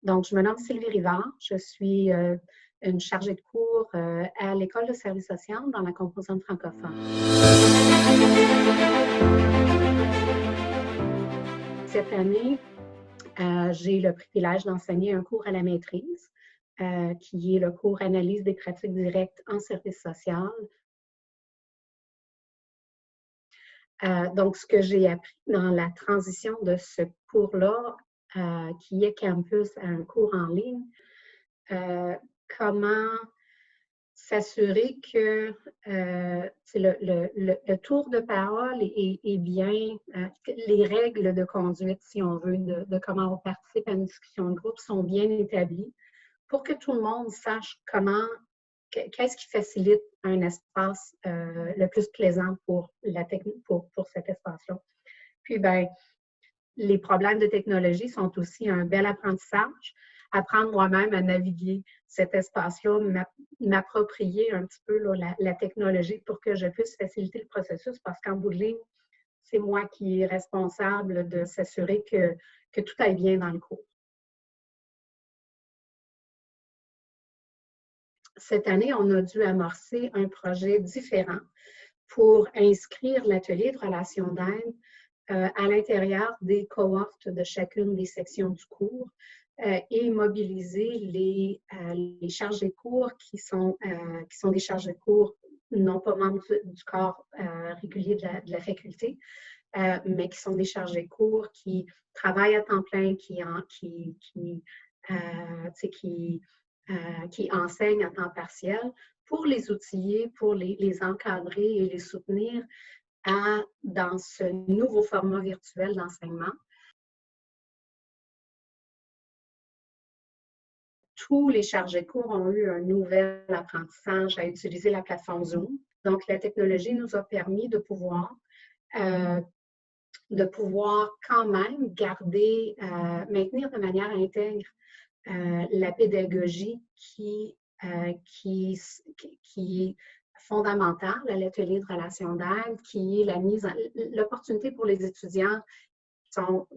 Donc, je me nomme Sylvie Rivard. Je suis une chargée de cours à l'École de service social dans la composante francophone. Cette année, j'ai le privilège d'enseigner un cours à la maîtrise, qui est le cours Analyse des pratiques directes en service social. Donc, ce que j'ai appris dans la transition de ce cours-là, qui est campus à un cours en ligne, comment s'assurer que le tour de parole est bien, les règles de conduite, si on veut, de comment on participe à une discussion de groupe sont bien établies pour que tout le monde sache qu'est-ce qui facilite un espace le plus plaisant pour cet espace-là. Puis, ben, les problèmes de technologie sont aussi un bel apprentissage. Apprendre moi-même à naviguer cet espace-là, m'approprier un petit peu là, la technologie pour que je puisse faciliter le processus, parce qu'en bout de ligne, c'est moi qui est responsable de s'assurer que tout aille bien dans le cours. Cette année, on a dû amorcer un projet différent pour inscrire l'atelier de relations d'aide à l'intérieur des cohortes de chacune des sections du cours et mobiliser les chargés de cours qui sont des chargés de cours non pas membres du corps régulier de la faculté, mais qui sont des chargés de cours qui travaillent à temps plein, qui enseignent à temps partiel, pour les outiller, pour les encadrer et les soutenir dans ce nouveau format virtuel d'enseignement. Tous les chargés de cours ont eu un nouvel apprentissage à utiliser la plateforme Zoom. Donc, la technologie nous a permis de pouvoir quand même maintenir de manière intègre la pédagogie qui est fondamentale à l'atelier de relations d'aide, qui est l'opportunité pour les étudiants qui sont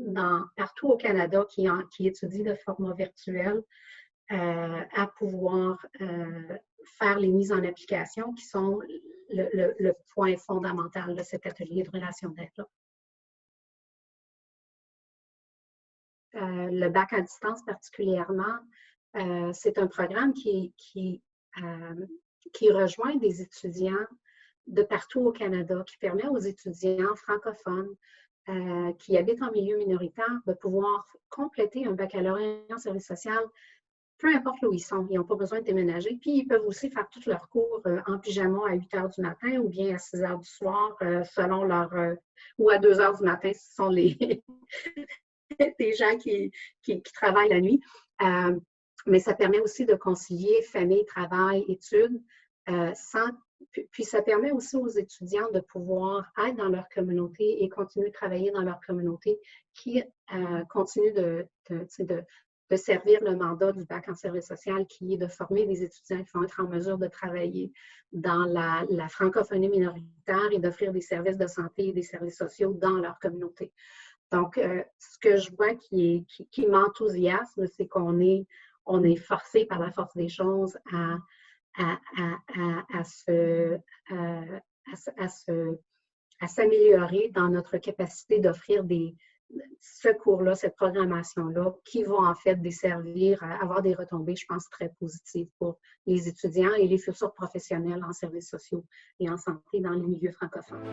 partout au Canada, qui étudient de format virtuel, à pouvoir faire les mises en application qui sont le point fondamental de cet atelier de relations d'aide-là. Le bac à distance particulièrement, c'est un programme qui rejoint des étudiants de partout au Canada, qui permet aux étudiants francophones qui habitent en milieu minoritaire de pouvoir compléter un baccalauréat en service social, peu importe où ils sont. Ils n'ont pas besoin de déménager. Puis, ils peuvent aussi faire tous leurs cours en pyjama à 8 h du matin ou bien à 6 h du soir, selon ou à 2 h du matin, ce sont des gens qui travaillent la nuit. Mais ça permet aussi de concilier famille, travail, études, puis ça permet aussi aux étudiants de pouvoir être dans leur communauté et continuer de travailler dans leur communauté qui continue de servir le mandat du bac en service social, qui est de former des étudiants qui vont être en mesure de travailler dans la francophonie minoritaire et d'offrir des services de santé et des services sociaux dans leur communauté. Donc, ce que je vois qui m'enthousiasme, c'est qu'on est forcé par la force des choses à s'améliorer dans notre capacité d'offrir ce cours-là, cette programmation-là, qui vont en fait desservir, avoir des retombées, je pense, très positives pour les étudiants et les futurs professionnels en services sociaux et en santé dans les milieux francophones.